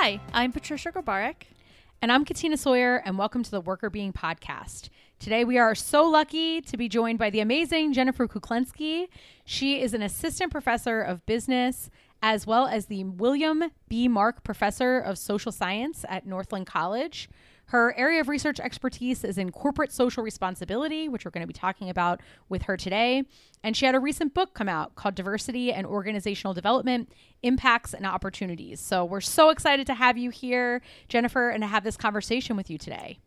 Hi, I'm Patricia Grabarek. And I'm Katina Sawyer, and welcome to the Worker Being Podcast. Today we are so lucky to be joined by the amazing Jennifer Kuklenski. She is an assistant professor of business, as well as the William B. Mark Professor of Social Science at Northland College. Her area of research expertise is in corporate social responsibility, which we're going to be talking about with her today. And she had a recent book come out called Diversity and Organizational Development, Impacts and Opportunities. So we're so excited to have you here, Jennifer, and to have this conversation with you today.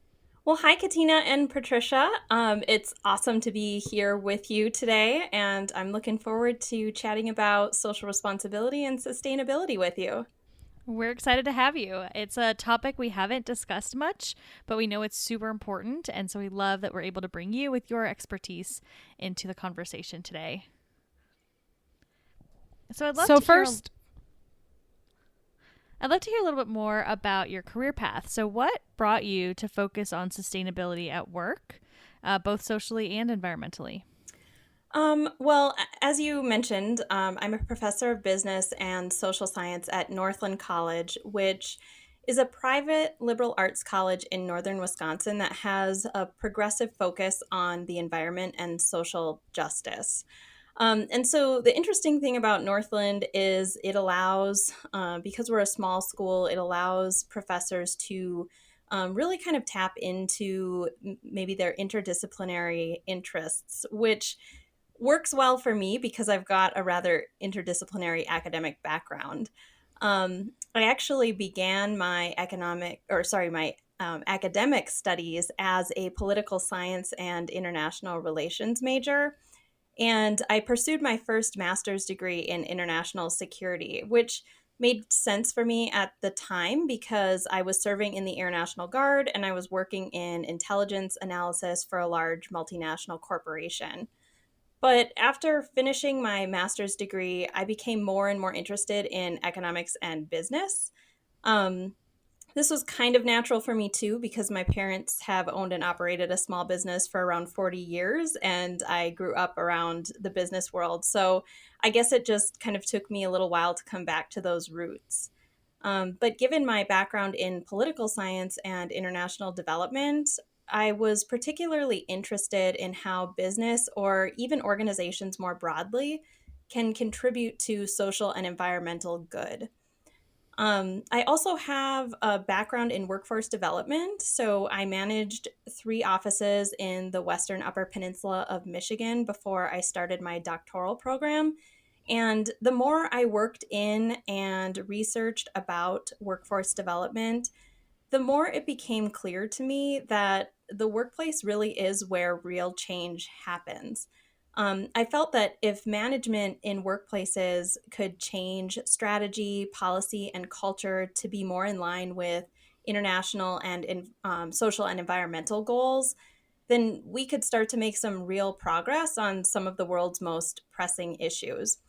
Well, hi, Katina and Patricia. It's awesome to be here with you today, and I'm looking forward to chatting about social responsibility and sustainability with you. We're excited to have you. It's a topic we haven't discussed much, but we know it's super important, and so we love that we're able to bring you with your expertise into the conversation today. So I'd love to hear a little bit more about your career path. So what brought you to focus on sustainability at work, both socially and environmentally? Well, as you mentioned, I'm a professor of business and social science at Northland College, which is a private liberal arts college in northern Wisconsin that has a progressive focus on the environment and social justice. And so the interesting thing about Northland is it allows, because we're a small school, it allows professors to really kind of tap into maybe their interdisciplinary interests, which works well for me because I've got a rather interdisciplinary academic background. I actually began my academic studies as a political science and international relations major. And I pursued my first master's degree in international security, which made sense for me at the time because I was serving in the Air National Guard and I was working in intelligence analysis for a large multinational corporation. But after finishing my master's degree, I became more and more interested in economics and business. Um, this was kind of natural for me too, because my parents have owned and operated a small business for around 40 years, and I grew up around the business world. So I guess it just kind of took me a little while to come back to those roots. But given my background in political science and international development, I was particularly interested in how business or even organizations more broadly can contribute to social and environmental good. I also have a background in workforce development. So I managed 3 offices in the Western Upper Peninsula of Michigan before I started my doctoral program. And the more I worked in and researched about workforce development, the more it became clear to me that the workplace really is where real change happens. I felt that if management in workplaces could change strategy, policy, and culture to be more in line with international and social and environmental goals, then we could start to make some real progress on some of the world's most pressing issues.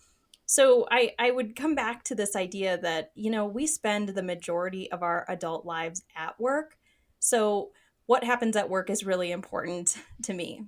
So I would come back to this idea that, we spend the majority of our adult lives at work. So what happens at work is really important to me.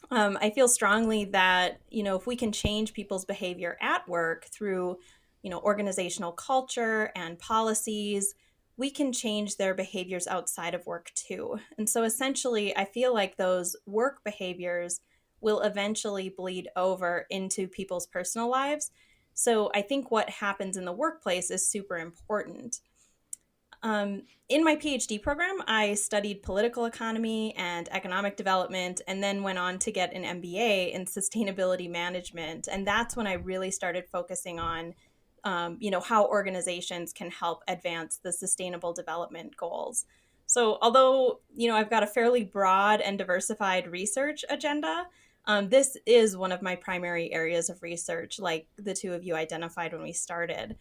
I feel strongly that, if we can change people's behavior at work through, organizational culture and policies, we can change their behaviors outside of work too. And so essentially, I feel like those work behaviors will eventually bleed over into people's personal lives. So I think what happens in the workplace is super important. In my PhD program, I studied political economy and economic development, and then went on to get an MBA in sustainability management. And that's when I really started focusing on, how organizations can help advance the sustainable development goals. So although, I've got a fairly broad and diversified research agenda, this is one of my primary areas of research, like the two of you identified when we started.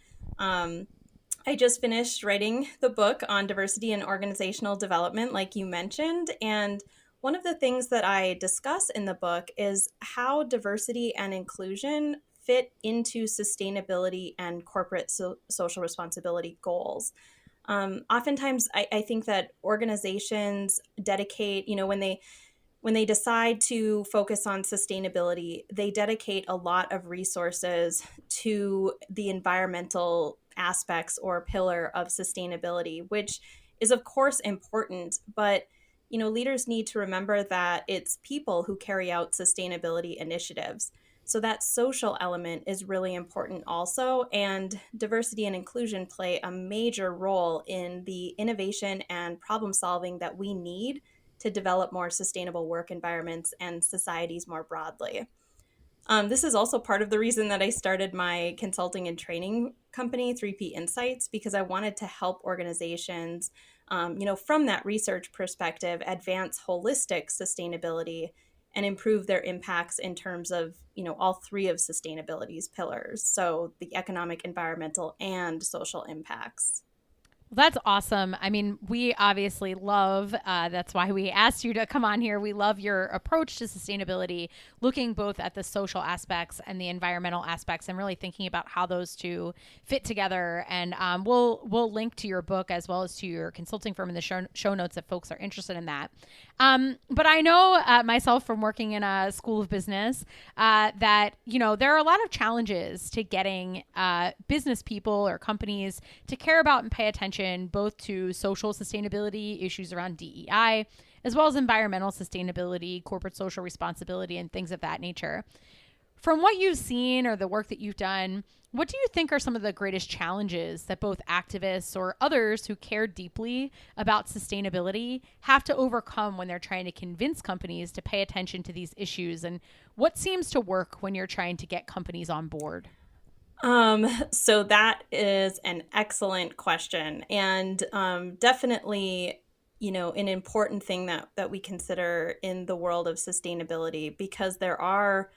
I just finished writing the book on diversity and organizational development, like you mentioned. And one of the things that I discuss in the book is how diversity and inclusion fit into sustainability and corporate social responsibility goals. Oftentimes, I think that organizations dedicate, when they decide to focus on sustainability, they dedicate a lot of resources to the environmental aspects or pillar of sustainability, which is of course important, but leaders need to remember that it's people who carry out sustainability initiatives. So that social element is really important also, and diversity and inclusion play a major role in the innovation and problem solving that we need to develop more sustainable work environments and societies more broadly. This is also part of the reason that I started my consulting and training company, 3P Insights, because I wanted to help organizations, from that research perspective, advance holistic sustainability and improve their impacts in terms of, all three of sustainability's pillars. So the economic, environmental, and social impacts. That's awesome. I mean, we obviously love, that's why we asked you to come on here. We love your approach to sustainability, looking both at the social aspects and the environmental aspects and really thinking about how those two fit together. And we'll link to your book as well as to your consulting firm in the show notes if folks are interested in that. But I know myself from working in a school of business that, there are a lot of challenges to getting business people or companies to care about and pay attention both to social sustainability, issues around DEI, as well as environmental sustainability, corporate social responsibility, and things of that nature. From what you've seen or the work that you've done, what do you think are some of the greatest challenges that both activists or others who care deeply about sustainability have to overcome when they're trying to convince companies to pay attention to these issues? And what seems to work when you're trying to get companies on board? So that is an excellent question, and definitely, an important thing that we consider in the world of sustainability, because there are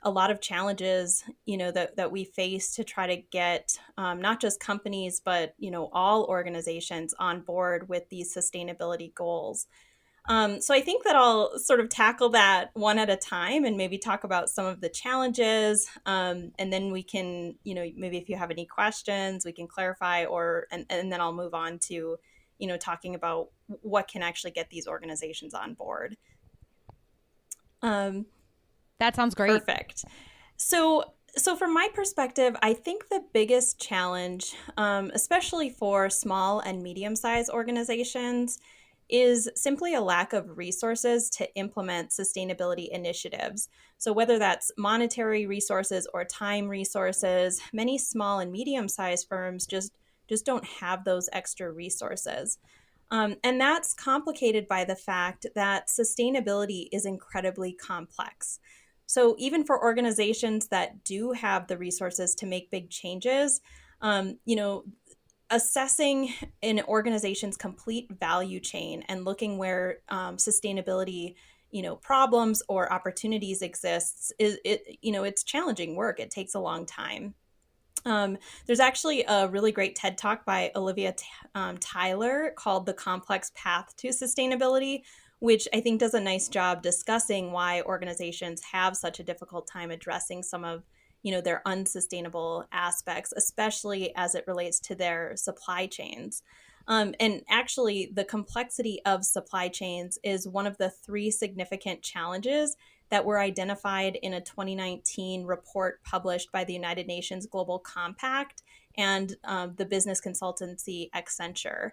a lot of challenges, that we face to try to get not just companies, but all organizations on board with these sustainability goals. So I think that I'll sort of tackle that one at a time and maybe talk about some of the challenges. And then we can, maybe if you have any questions, we can clarify, and then I'll move on to, talking about what can actually get these organizations on board. That sounds great. Perfect. So from my perspective, I think the biggest challenge, especially for small and medium-sized organizations, is simply a lack of resources to implement sustainability initiatives. So whether that's monetary resources or time resources, many small and medium-sized firms just don't have those extra resources. And that's complicated by the fact that sustainability is incredibly complex. So even for organizations that do have the resources to make big changes, assessing an organization's complete value chain and looking where sustainability, problems or opportunities exists it's challenging work. It takes a long time. There's actually a really great TED Talk by Olivia Tyler called The Complex Path to Sustainability, which I think does a nice job discussing why organizations have such a difficult time addressing some of their unsustainable aspects, especially as it relates to their supply chains. And actually, the complexity of supply chains is one of the three significant challenges that were identified in a 2019 report published by the United Nations Global Compact and the business consultancy Accenture.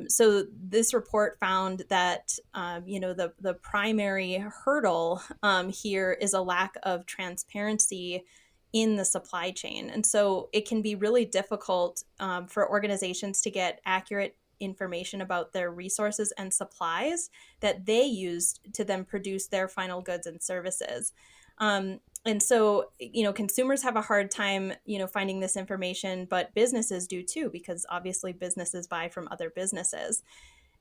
So this report found that, the primary hurdle here is a lack of transparency in the supply chain. And so it can be really difficult for organizations to get accurate information about their resources and supplies that they use to then produce their final goods and services. And so, consumers have a hard time, finding this information, but businesses do too, because obviously businesses buy from other businesses.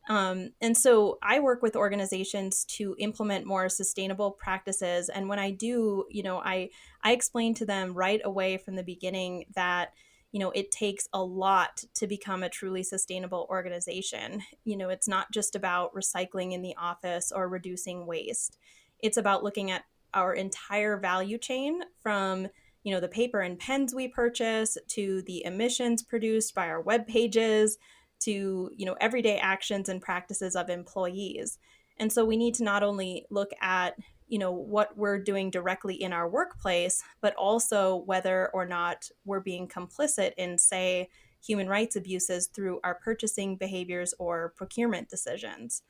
And so I work with organizations to implement more sustainable practices. And when I do, I explain to them right away from the beginning that, it takes a lot to become a truly sustainable organization. It's not just about recycling in the office or reducing waste. It's about looking at our entire value chain from the paper and pens we purchase to the emissions produced by our web pages to everyday actions and practices of employees. And so we need to not only look at what we're doing directly in our workplace, but also whether or not we're being complicit in, say, human rights abuses through our purchasing behaviors or procurement decisions.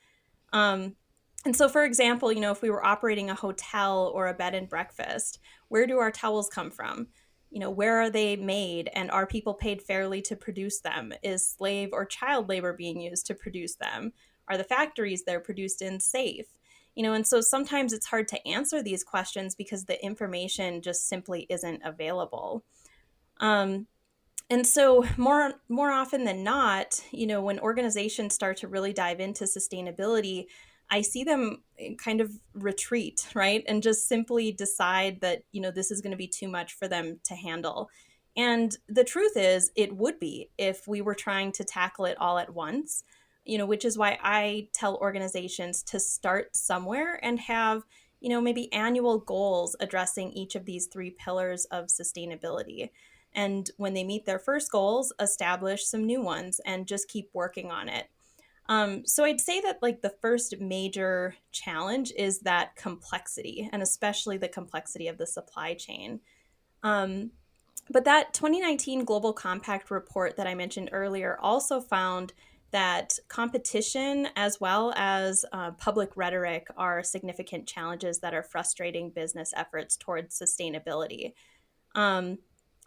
Um, and so, for example, if we were operating a hotel or a bed and breakfast, where do our towels come from? Where are they made, and are people paid fairly to produce them? Is slave or child labor being used to produce them? Are the factories they're produced in safe? And so sometimes it's hard to answer these questions because the information just simply isn't available. Um, and so more often than not, when organizations start to really dive into sustainability, I see them kind of retreat, right? And just simply decide that, this is going to be too much for them to handle. And the truth is, it would be if we were trying to tackle it all at once, which is why I tell organizations to start somewhere and have, maybe annual goals addressing each of these three pillars of sustainability. And when they meet their first goals, establish some new ones and just keep working on it. So I'd say that like the first major challenge is that complexity, and especially the complexity of the supply chain. Um, but that 2019 Global Compact report that I mentioned earlier also found that competition as well as public rhetoric are significant challenges that are frustrating business efforts towards sustainability. Um,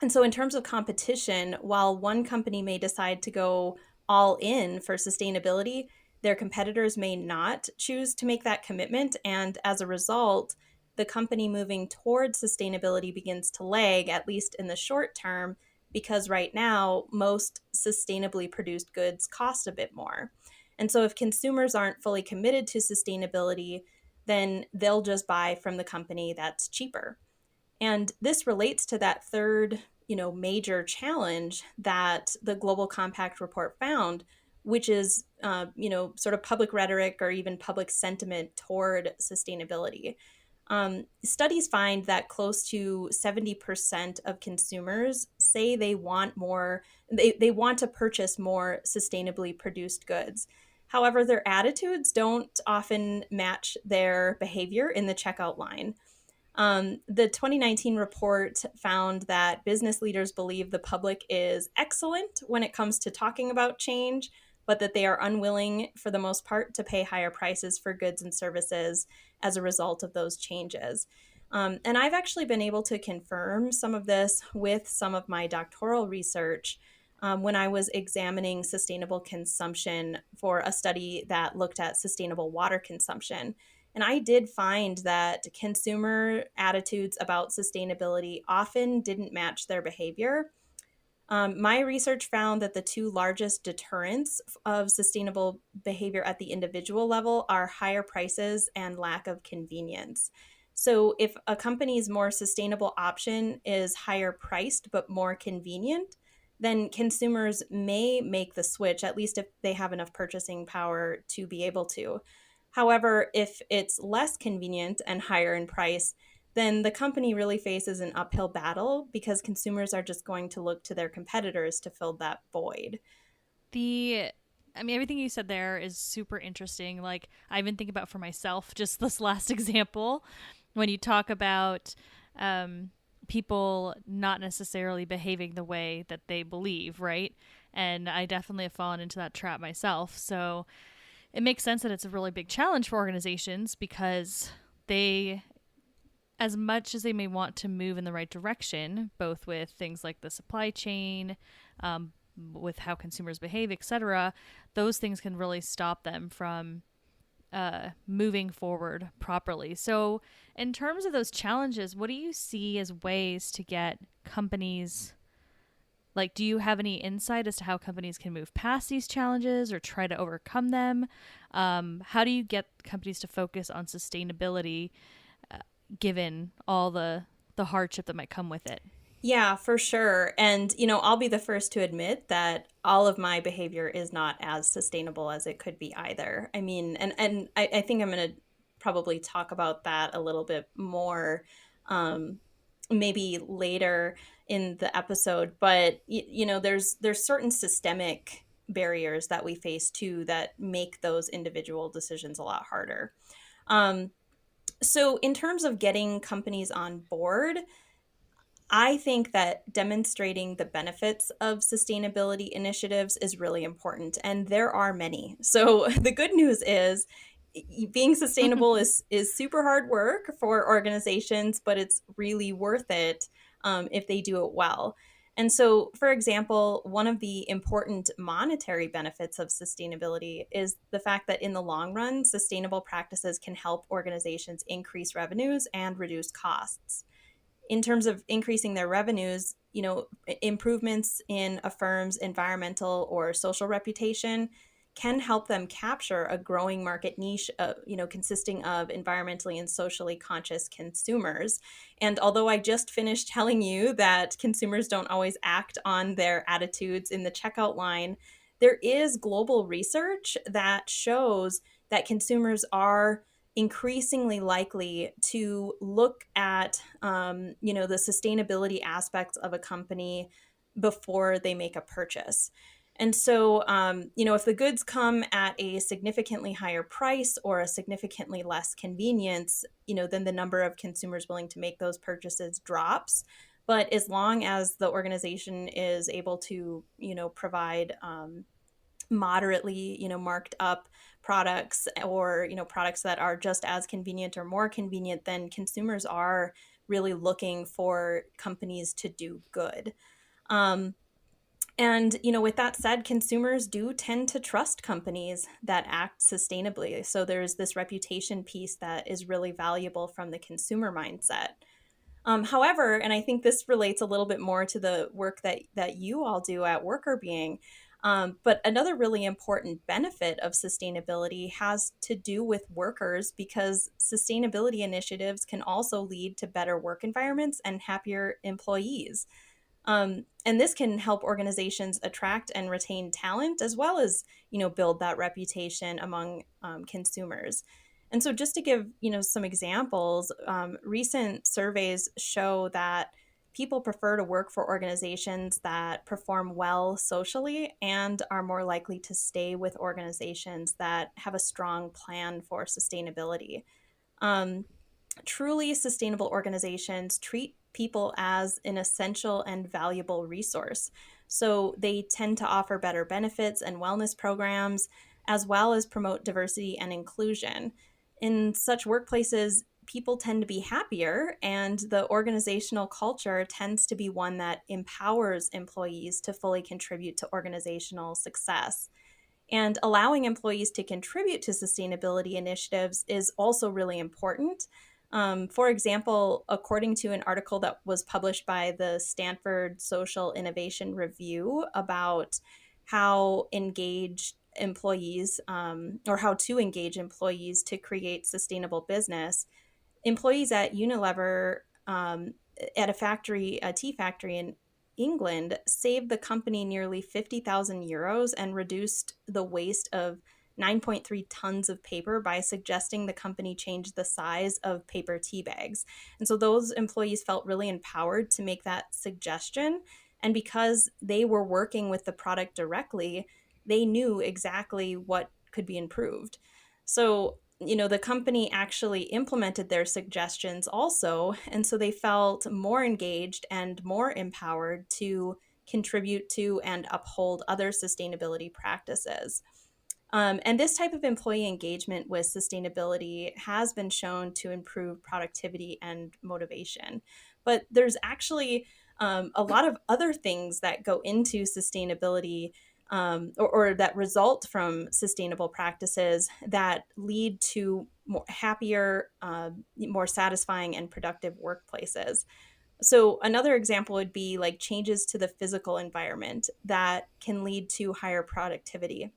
and so, in terms of competition, while one company may decide to go all in for sustainability, their competitors may not choose to make that commitment. And as a result, the company moving towards sustainability begins to lag, at least in the short term, because right now, most sustainably produced goods cost a bit more. And so, if consumers aren't fully committed to sustainability, then they'll just buy from the company that's cheaper. And this relates to that third, major challenge that the Global Compact report found, which is, sort of public rhetoric or even public sentiment toward sustainability. Studies find that close to 70% of consumers say they want more, they want to purchase more sustainably produced goods. However, their attitudes don't often match their behavior in the checkout line. The 2019 report found that business leaders believe the public is excellent when it comes to talking about change, but that they are unwilling, for the most part, to pay higher prices for goods and services as a result of those changes. And I've actually been able to confirm some of this with some of my doctoral research when I was examining sustainable consumption for a study that looked at sustainable water consumption. And I did find that consumer attitudes about sustainability often didn't match their behavior. My research found that the two largest deterrents of sustainable behavior at the individual level are higher prices and lack of convenience. So, if a company's more sustainable option is higher priced but more convenient, then consumers may make the switch, at least if they have enough purchasing power to be able to. However, if it's less convenient and higher in price, then the company really faces an uphill battle because consumers are just going to look to their competitors to fill that void. The I mean, everything you said there is super interesting. Like, I even think about for myself, just this last example, when you talk about people not necessarily behaving the way that they believe, right? And I definitely have fallen into that trap myself. So it makes sense that it's a really big challenge for organizations because they, as much as they may want to move in the right direction, both with things like the supply chain, with how consumers behave, etc., those things can really stop them from moving forward properly. So, in terms of those challenges, what do you see as ways to get companies? Like, do you have any insight as to how companies can move past these challenges or try to overcome them? How do you get companies to focus on sustainability given all the hardship that might come with it? Yeah, for sure. And, I'll be the first to admit that all of my behavior is not as sustainable as it could be either. I mean, and I think I'm going to probably talk about that a little bit more um, maybe later in the episode. But, there's certain systemic barriers that we face too that make those individual decisions a lot harder. Um, So, in terms of getting companies on board, I think that demonstrating the benefits of sustainability initiatives is really important, and there are many. So the good news is being sustainable is super hard work for organizations, but it's really worth it if they do it well. And so, for example, one of the important monetary benefits of sustainability is the fact that in the long run, sustainable practices can help organizations increase revenues and reduce costs. In terms of increasing their revenues, improvements in a firm's environmental or social reputation can help them capture a growing market niche, consisting of environmentally and socially conscious consumers. And although I just finished telling you that consumers don't always act on their attitudes in the checkout line, there is global research that shows that consumers are increasingly likely to look at the sustainability aspects of a company before they make a purchase. And so, if the goods come at a significantly higher price or a significantly less convenience, then the number of consumers willing to make those purchases drops. But as long as the organization is able to, provide moderately, marked up products, or, products that are just as convenient or more convenient, then consumers are really looking for companies to do good. And, with that said, consumers do tend to trust companies that act sustainably. So there's this reputation piece that is really valuable from the consumer mindset. However, and I think this relates a little bit more to the work that you all do at Worker Being, but another really important benefit of sustainability has to do with workers, because sustainability initiatives can also lead to better work environments and happier employees. And this can help organizations attract and retain talent, as well as, build that reputation among consumers. And so, just to give, some examples, recent surveys show that people prefer to work for organizations that perform well socially and are more likely to stay with organizations that have a strong plan for sustainability. Um, Truly sustainable organizations treat people as an essential and valuable resource. So they tend to offer better benefits and wellness programs, as well as promote diversity and inclusion. In such workplaces, people tend to be happier, and the organizational culture tends to be one that empowers employees to fully contribute to organizational success. And allowing employees to contribute to sustainability initiatives is also really important. For example, according to an article that was published by the Stanford Social Innovation Review about how engaged employees, or how to engage employees to create sustainable business, employees at Unilever, at a tea factory in England, saved the company nearly 50,000 euros and reduced the waste of 9.3 tons of paper by suggesting the company change the size of paper tea bags. And so those employees felt really empowered to make that suggestion. And because they were working with the product directly, they knew exactly what could be improved. So, the company actually implemented their suggestions also. And so they felt more engaged and more empowered to contribute to and uphold other sustainability practices. And this type of employee engagement with sustainability has been shown to improve productivity and motivation. But there's actually a lot of other things that go into sustainability, or that result from sustainable practices that lead to more happier, more satisfying, and productive workplaces. So another example would be like changes to the physical environment that can lead to higher productivity.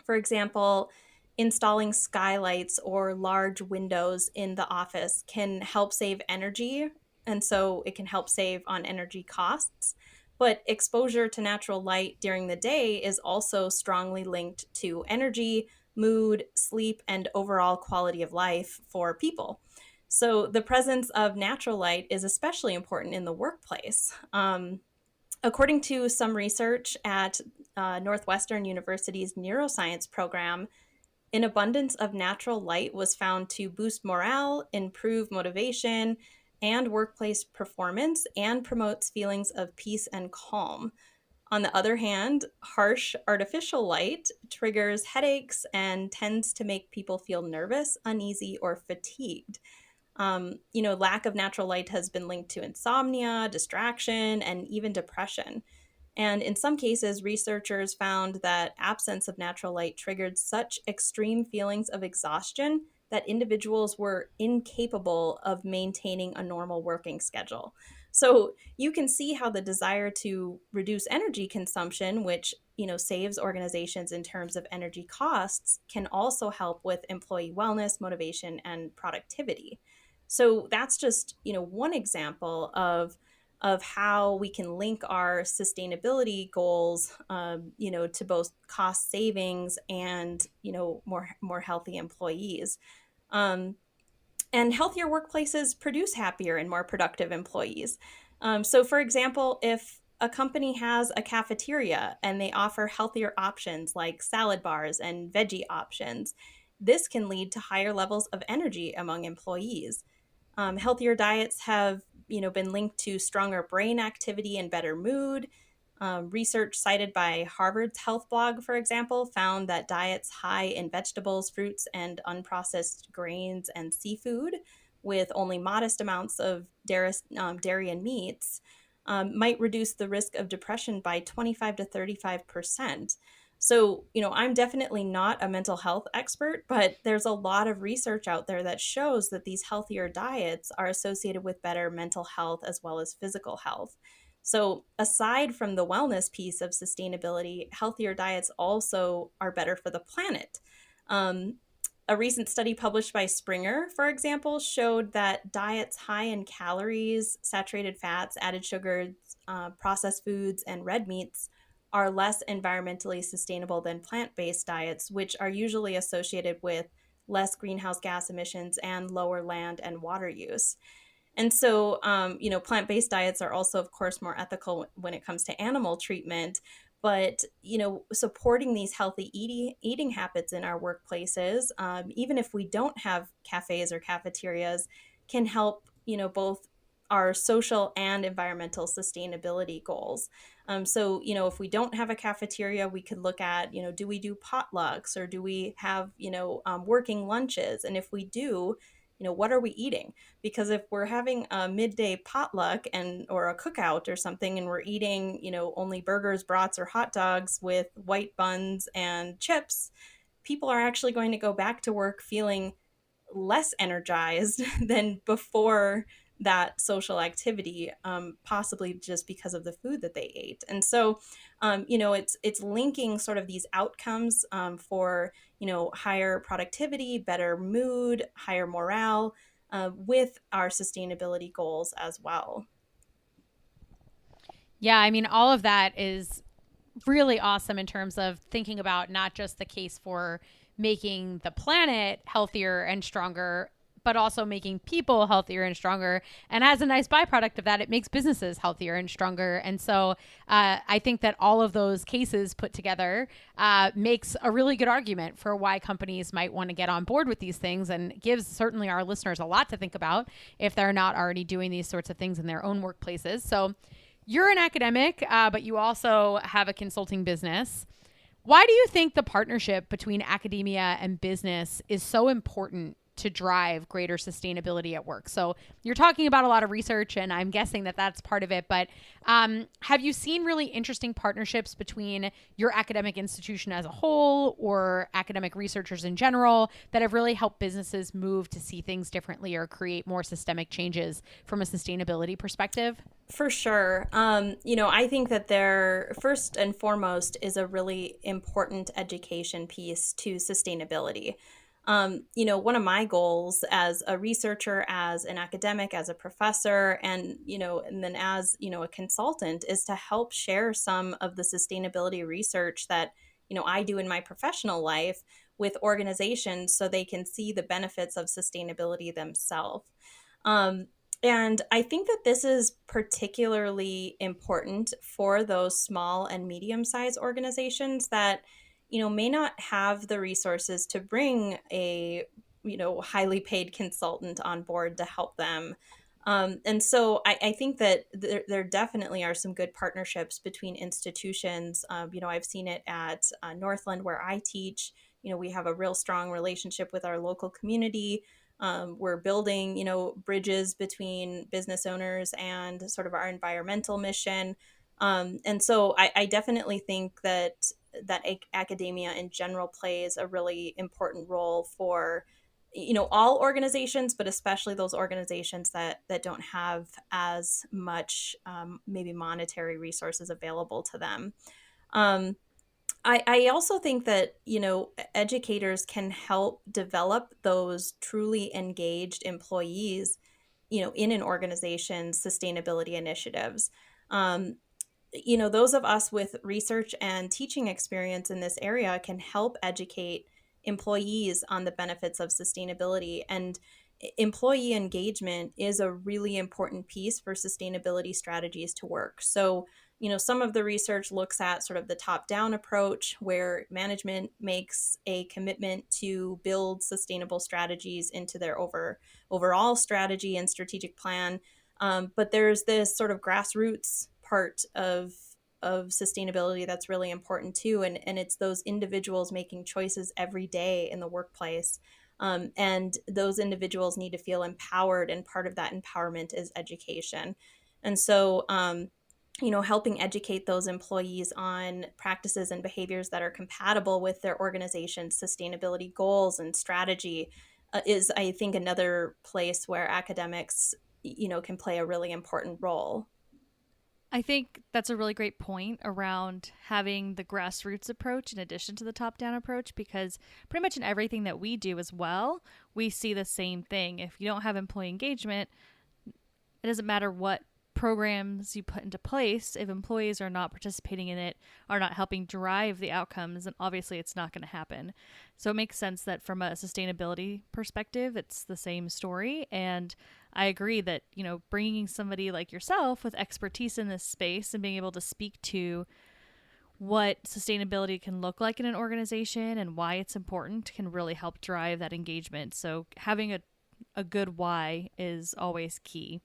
For example, installing skylights or large windows in the office can help save energy. And so it can help save on energy costs. But exposure to natural light during the day is also strongly linked to energy, mood, sleep, and overall quality of life for people. So the presence of natural light is especially important in the workplace. According to some research at Northwestern University's neuroscience program, an abundance of natural light was found to boost morale, improve motivation and workplace performance, and promotes feelings of peace and calm. On the other hand, harsh artificial light triggers headaches and tends to make people feel nervous, uneasy, or fatigued. Lack of natural light has been linked to insomnia, distraction, and even depression. And in some cases, researchers found that absence of natural light triggered such extreme feelings of exhaustion that individuals were incapable of maintaining a normal working schedule. So you can see how the desire to reduce energy consumption, which saves organizations in terms of energy costs, can also help with employee wellness, motivation, and productivity. So that's just one example of how we can link our sustainability goals, to both cost savings and more healthy employees. Um, and healthier workplaces produce happier and more productive employees. So, for example, if a company has a cafeteria and they offer healthier options like salad bars and veggie options, this can lead to higher levels of energy among employees. Healthier diets have been linked to stronger brain activity and better mood. Research cited by Harvard's health blog, for example, found that diets high in vegetables, fruits, and unprocessed grains and seafood, with only modest amounts of dairy and meats, might reduce the risk of depression by 25 to 35%. So, I'm definitely not a mental health expert, but there's a lot of research out there that shows that these healthier diets are associated with better mental health as well as physical health. So, aside from the wellness piece of sustainability, healthier diets also are better for the planet. Um, a recent study published by Springer, for example, showed that diets high in calories, saturated fats, added sugars, processed foods, and red meats are less environmentally sustainable than plant-based diets, which are usually associated with less greenhouse gas emissions and lower land and water use. And so, plant-based diets are also, of course, more ethical when it comes to animal treatment. But, supporting these healthy eating habits in our workplaces, even if we don't have cafes or cafeterias, can help, both our social and environmental sustainability goals. So, if we don't have a cafeteria, we could look at, do we do potlucks or do we have, working lunches? And if we do, what are we eating? Because if we're having a midday potluck or a cookout or something and we're eating only burgers, brats, or hot dogs with white buns and chips, people are actually going to go back to work feeling less energized than before that social activity, possibly just because of the food that they ate. And so, it's linking sort of these outcomes, for higher productivity, better mood, higher morale, with our sustainability goals as well. Yeah, I mean, all of that is really awesome in terms of thinking about not just the case for making the planet healthier and stronger, but also making people healthier and stronger. And as a nice byproduct of that, it makes businesses healthier and stronger. And so I think that all of those cases put together makes a really good argument for why companies might want to get on board with these things, and gives certainly our listeners a lot to think about if they're not already doing these sorts of things in their own workplaces. So you're an academic, but you also have a consulting business. Why do you think the partnership between academia and business is so important to drive greater sustainability at work? So you're talking about a lot of research, and I'm guessing that that's part of it. But have you seen really interesting partnerships between your academic institution as a whole or academic researchers in general that have really helped businesses move to see things differently or create more systemic changes from a sustainability perspective? For sure. I think that there, first and foremost, is a really important education piece to sustainability. One of my goals as a researcher, as an academic, as a professor, and then as, a consultant, is to help share some of the sustainability research that, I do in my professional life with organizations so they can see the benefits of sustainability themselves. And I think that this is particularly important for those small and medium-sized organizations that, may not have the resources to bring a, highly paid consultant on board to help them. And so I think that there definitely are some good partnerships between institutions. I've seen it at Northland where I teach. We have a real strong relationship with our local community. We're building, bridges between business owners and sort of our environmental mission. And so I definitely think that academia in general plays a really important role for all organizations, but especially those organizations that don't have as much maybe monetary resources available to them. um, I also think that educators can help develop those truly engaged employees in an organization's sustainability initiatives. um, those of us with research and teaching experience in this area can help educate employees on the benefits of sustainability. And employee engagement is a really important piece for sustainability strategies to work. So, some of the research looks at sort of the top down approach where management makes a commitment to build sustainable strategies into their overall strategy and strategic plan. But there's this sort of grassroots part of sustainability that's really important too, and it's those individuals making choices every day in the workplace. And those individuals need to feel empowered, and part of that empowerment is education. And so, helping educate those employees on practices and behaviors that are compatible with their organization's sustainability goals and strategy is, I think, another place where academics, can play a really important role. I think that's a really great point around having the grassroots approach in addition to the top down approach, because pretty much in everything that we do as well, we see the same thing. If you don't have employee engagement, it doesn't matter what programs you put into place. If employees are not participating in it, are not helping drive the outcomes, then obviously it's not going to happen. So it makes sense that from a sustainability perspective, it's the same story. And I agree that, bringing somebody like yourself with expertise in this space and being able to speak to what sustainability can look like in an organization and why it's important can really help drive that engagement. So having a good why is always key.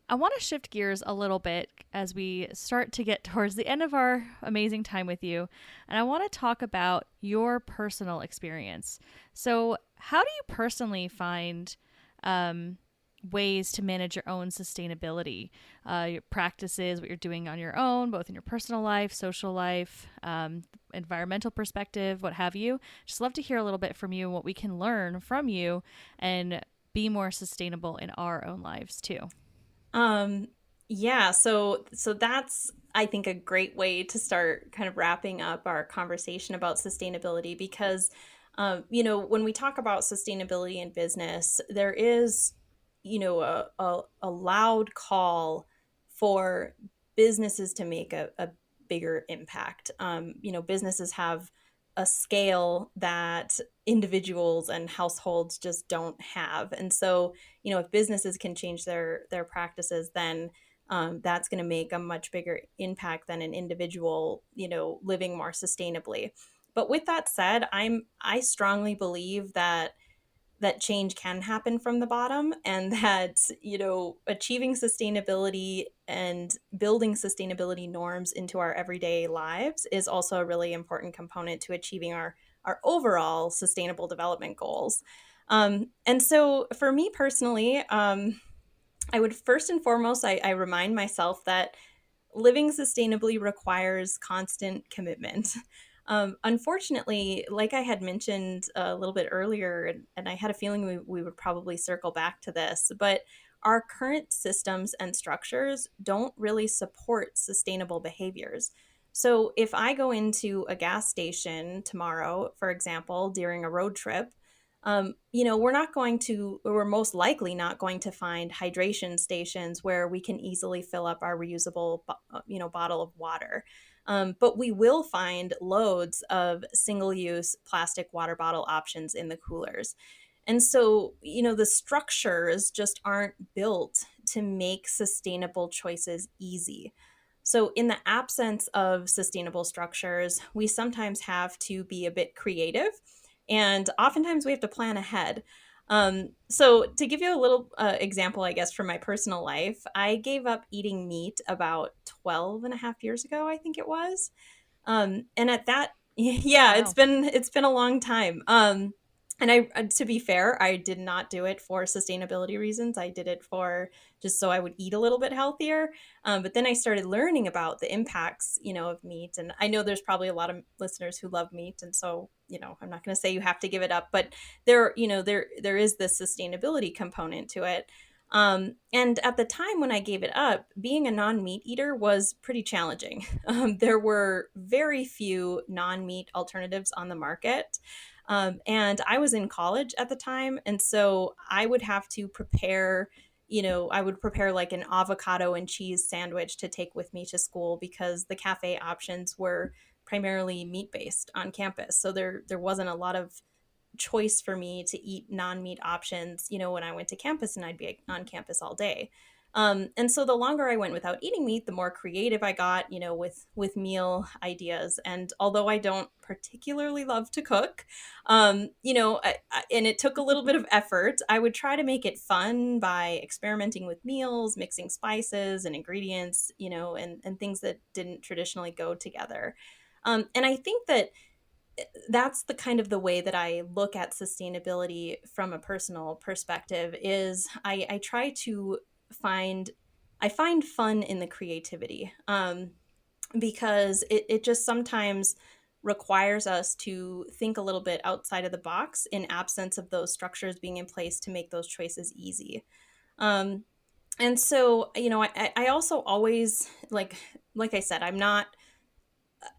I want to shift gears a little bit as we start to get towards the end of our amazing time with you. And I want to talk about your personal experience. So, how do you personally find ways to manage your own sustainability, your practices, what you're doing on your own, both in your personal life, social life, environmental perspective, what have you? Just love to hear a little bit from you and what we can learn from you and be more sustainable in our own lives too. Yeah, so that's, I think, a great way to start kind of wrapping up our conversation about sustainability, because when we talk about sustainability in business, there is, a loud call for businesses to make a bigger impact. Businesses have a scale that individuals and households just don't have. And so, if businesses can change their practices, then that's going to make a much bigger impact than an individual, living more sustainably. But with that said, I strongly believe that change can happen from the bottom, and that achieving sustainability and building sustainability norms into our everyday lives is also a really important component to achieving our overall sustainable development goals. And so for me personally, I would first and foremost, I remind myself that living sustainably requires constant commitment. Unfortunately, like I had mentioned a little bit earlier, and I had a feeling we would probably circle back to this, but our current systems and structures don't really support sustainable behaviors. So if I go into a gas station tomorrow, for example, during a road trip, we're most likely not going to find hydration stations where we can easily fill up our reusable, bottle of water. But we will find loads of single-use plastic water bottle options in the coolers. And so, the structures just aren't built to make sustainable choices easy. So, in the absence of sustainable structures, we sometimes have to be a bit creative, and oftentimes we have to plan ahead. So, to give you a little example, I guess, from my personal life, I gave up eating meat about 12 and a half years ago, I think it was. And at that, yeah, Wow. it's been a long time. And to be fair, I did not do it for sustainability reasons. I did it for just so I would eat a little bit healthier. But then I started learning about the impacts, of meat. And I know there's probably a lot of listeners who love meat, and so I'm not going to say you have to give it up, but there is this sustainability component to it. And at the time when I gave it up, being a non meat eater was pretty challenging. There were very few non meat alternatives on the market. And I was in college at the time. And so I would have to prepare, I would prepare like an avocado and cheese sandwich to take with me to school because the cafe options were primarily meat based on campus. So there wasn't a lot of choice for me to eat non-meat options, when I went to campus, and I'd be on campus all day. And so the longer I went without eating meat, the more creative I got, with meal ideas. And although I don't particularly love to cook, and it took a little bit of effort, I would try to make it fun by experimenting with meals, mixing spices and ingredients, and things that didn't traditionally go together. And I think that that's the kind of the way that I look at sustainability from a personal perspective is I try to find I find fun in the creativity, because it just sometimes requires us to think a little bit outside of the box in absence of those structures being in place to make those choices easy. um, and so I also always like I said, I'm not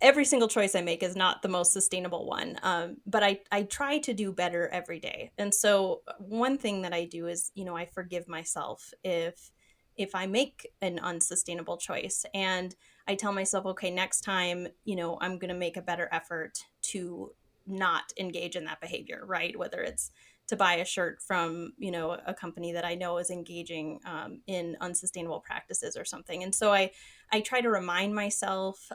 every single choice I make is not the most sustainable one. But I try to do better every day. And so one thing that I do is, I forgive myself if I make an unsustainable choice, and I tell myself, okay, next time, I'm going to make a better effort to not engage in that behavior, right? Whether it's to buy a shirt from, a company that I know is engaging in unsustainable practices or something. And so I try to remind myself,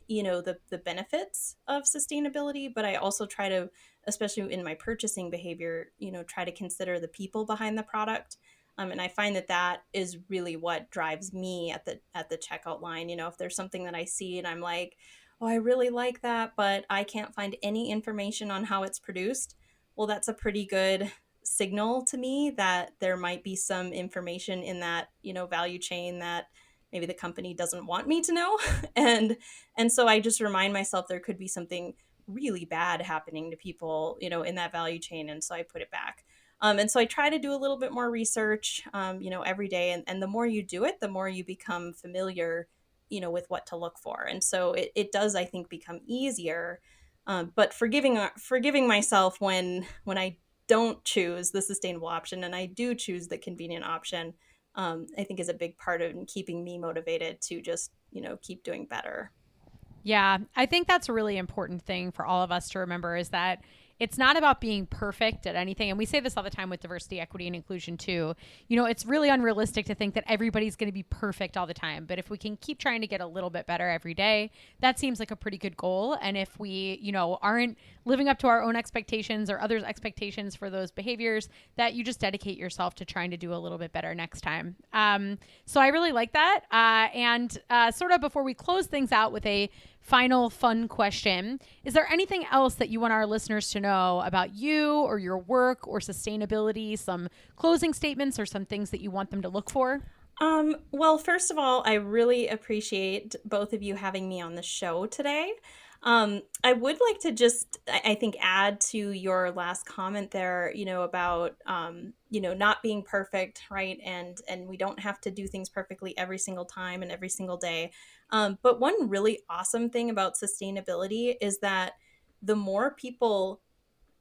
the benefits of sustainability, but I also try to, especially in my purchasing behavior, try to consider the people behind the product. And I find that is really what drives me at the checkout line. If there's something that I see and I'm like, oh, I really like that, but I can't find any information on how it's produced, well, that's a pretty good signal to me that there might be some information in that, value chain that maybe the company doesn't want me to know. and and so I just remind myself there could be something really bad happening to people, in that value chain, and so I put it back. And so I try to do a little bit more research, every day. And the more you do it, the more you become familiar, with what to look for. And so it does, I think, become easier. But forgiving myself when I don't choose the sustainable option and I do choose the convenient option, I think is a big part of keeping me motivated to just, keep doing better. Yeah, I think that's a really important thing for all of us to remember is that it's not about being perfect at anything. And we say this all the time with diversity, equity, and inclusion too. It's really unrealistic to think that everybody's going to be perfect all the time. But if we can keep trying to get a little bit better every day, that seems like a pretty good goal. And if we, aren't living up to our own expectations or others' expectations for those behaviors, that you just dedicate yourself to trying to do a little bit better next time. So I really like that. And sort of before we close things out with a final fun question, is there anything else that you want our listeners to know about you or your work or sustainability, some closing statements or some things that you want them to look for? Well, first of all, I really appreciate both of you having me on the show today. I would like to just, I think, add to your last comment there, about, not being perfect, right? And we don't have to do things perfectly every single time and every single day. But one really awesome thing about sustainability is that the more people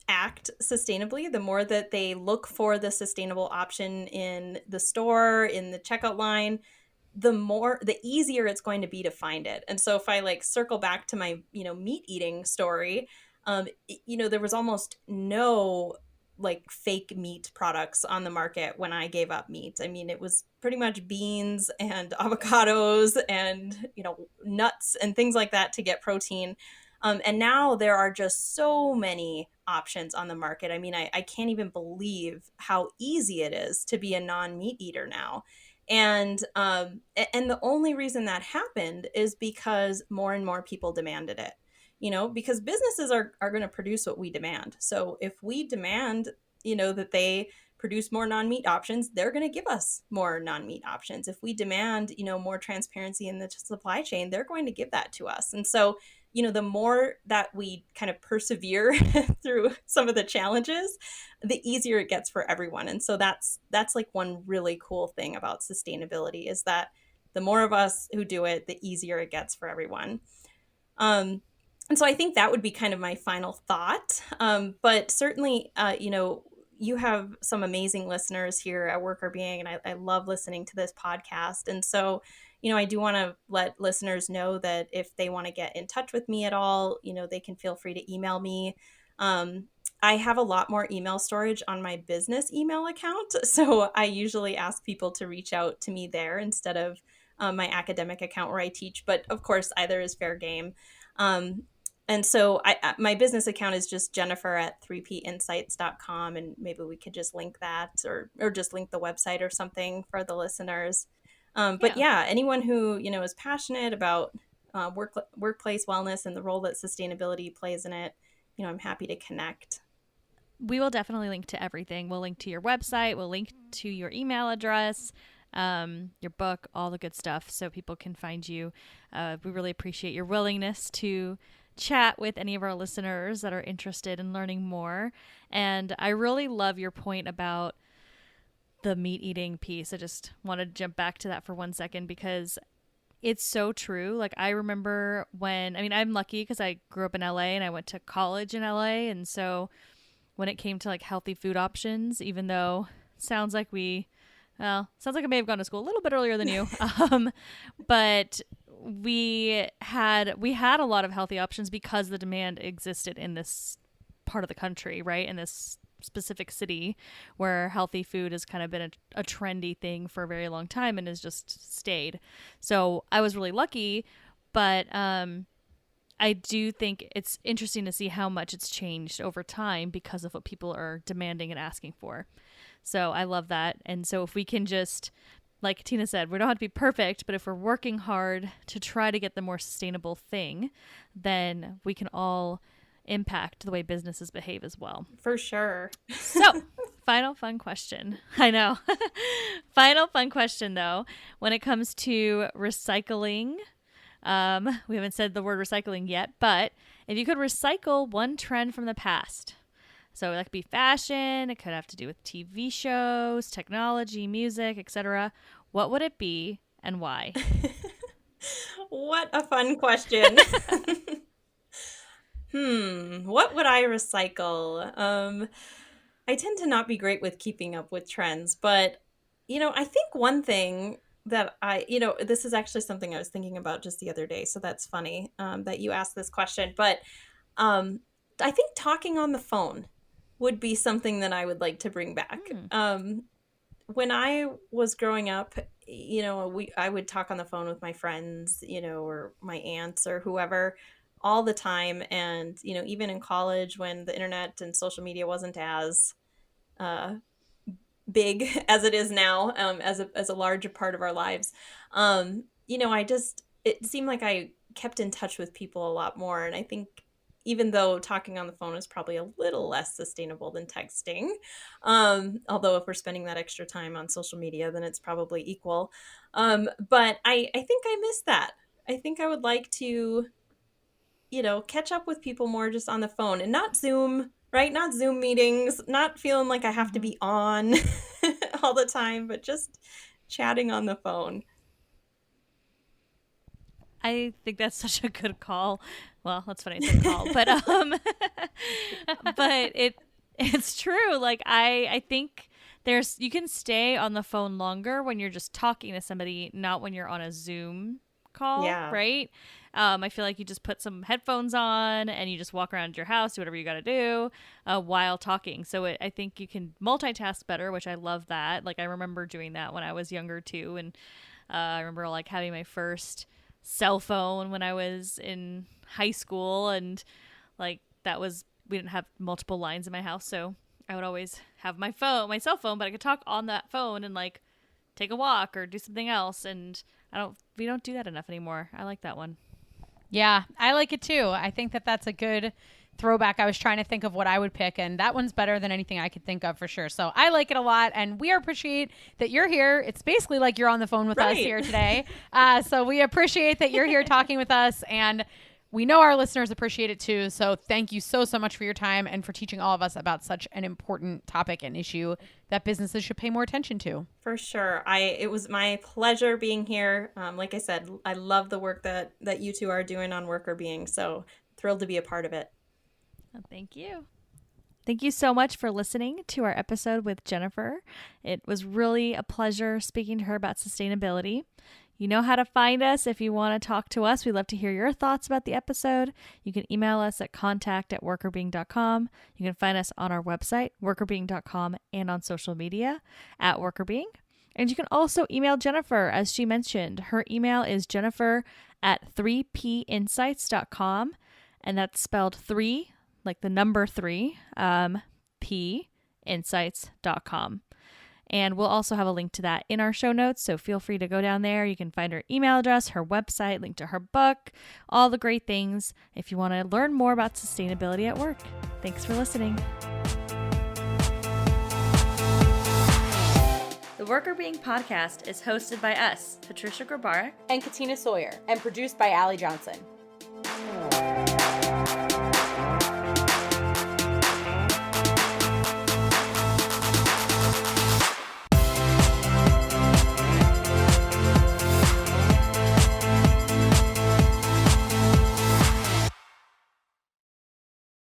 act sustainably, the more that they look for the sustainable option in the store, in the checkout line, the easier it's going to be to find it. And so if I circle back to my, meat eating story, there was almost no like fake meat products on the market when I gave up meat. I mean, it was pretty much beans and avocados and, nuts and things like that to get protein. And now there are just so many options on the market. I mean, I can't even believe how easy it is to be a non-meat eater now. And the only reason that happened is because more and more people demanded it. Because businesses are going to produce what we demand. So if we demand, that they produce more non-meat options, they're going to give us more non-meat options. If we demand, more transparency in the supply chain, they're going to give that to us. And so, the more that we kind of persevere through some of the challenges, the easier it gets for everyone. And so that's like one really cool thing about sustainability is that the more of us who do it, the easier it gets for everyone. And so I think that would be kind of my final thought. But certainly, you have some amazing listeners here at Worker Being, and I love listening to this podcast. And so, I do want to let listeners know that if they want to get in touch with me at all, they can feel free to email me. I have a lot more email storage on my business email account. So I usually ask people to reach out to me there instead of my academic account where I teach. But of course, either is fair game. And so my business account is just jennifer@3pinsights.com, and maybe we could just link that or just link the website or something for the listeners. But yeah, anyone who, is passionate about workplace wellness and the role that sustainability plays in it, I'm happy to connect. We will definitely link to everything. We'll link to your website. We'll link to your email address, your book, all the good stuff, so people can find you. We really appreciate your willingness to chat with any of our listeners that are interested in learning more. And I really love your point about the meat eating piece. I just want to jump back to that for 1 second because it's so true. Like I remember I'm lucky because I grew up in LA and I went to college in LA. And so when it came to like healthy food options, even though sounds like I may have gone to school a little bit earlier than you. But we had a lot of healthy options because the demand existed in this part of the country, right? In this specific city where healthy food has kind of been a trendy thing for a very long time and has just stayed. So I was really lucky, but I do think it's interesting to see how much it's changed over time because of what people are demanding and asking for. So I love that. And so if we can just, like Tina said, we don't have to be perfect, but if we're working hard to try to get the more sustainable thing, then we can all impact the way businesses behave as well. For sure. So, final fun question. I know. Final fun question, though. When it comes to recycling, we haven't said the word recycling yet, but if you could recycle one trend from the past, so that could be fashion, it could have to do with TV shows, technology, music, etc. What would it be and why? What a fun question. What would I recycle? I tend to not be great with keeping up with trends, but, I think one thing that this is actually something I was thinking about just the other day, so that's funny that you asked this question, but I think talking on the phone would be something that I would like to bring back. When I was growing up, I would talk on the phone with my friends, or my aunts or whoever all the time. And, even in college when the internet and social media wasn't as big as it is now, as a larger part of our lives, it seemed like I kept in touch with people a lot more. And I think even though talking on the phone is probably a little less sustainable than texting, although if we're spending that extra time on social media, then it's probably equal. But I think I miss that. I think I would like to, catch up with people more just on the phone and not Zoom, right? Not Zoom meetings, not feeling like I have to be on all the time, but just chatting on the phone. I think that's such a good call. Well, that's funny, it's a call, but but it's true. Like I think you can stay on the phone longer when you're just talking to somebody, not when you're on a Zoom call, Yeah. right? I feel like you just put some headphones on and you just walk around your house, do whatever you got to do while talking. So I think you can multitask better, which I love that. Like I remember doing that when I was younger too. And I remember like having my first cell phone when I was in high school, and like we didn't have multiple lines in my house. So I would always have my cell phone, but I could talk on that phone and like take a walk or do something else. And we don't do that enough anymore. I like that one. Yeah, I like it too. I think that that's a good throwback. I was trying to think of what I would pick, and that one's better than anything I could think of for sure. So I like it a lot, and we appreciate that you're here. It's basically like you're on the phone with us here today. So we appreciate that you're here talking with us, and we know our listeners appreciate it too. So thank you so much for your time and for teaching all of us about such an important topic and issue that businesses should pay more attention to. For sure. It was my pleasure being here. Like I said, I love the work that you two are doing on Worker Being. So thrilled to be a part of it. Well, thank you. Thank you so much for listening to our episode with Jennifer. It was really a pleasure speaking to her about sustainability. You know how to find us if you want to talk to us. We'd love to hear your thoughts about the episode. You can email us at contact@workerbeing.com. You can find us on our website, workerbeing.com, and on social media @workerbeing. And you can also email Jennifer, as she mentioned. Her email is jennifer@3pinsights.com, and that's spelled 3, like the number 3, pinsights.com. And we'll also have a link to that in our show notes, so feel free to go down there. You can find her email address, her website, link to her book, all the great things if you want to learn more about sustainability at work. Thanks for listening. The Worker Being podcast is hosted by us, Patricia Grabarek and Katina Sawyer, and produced by Allie Johnson.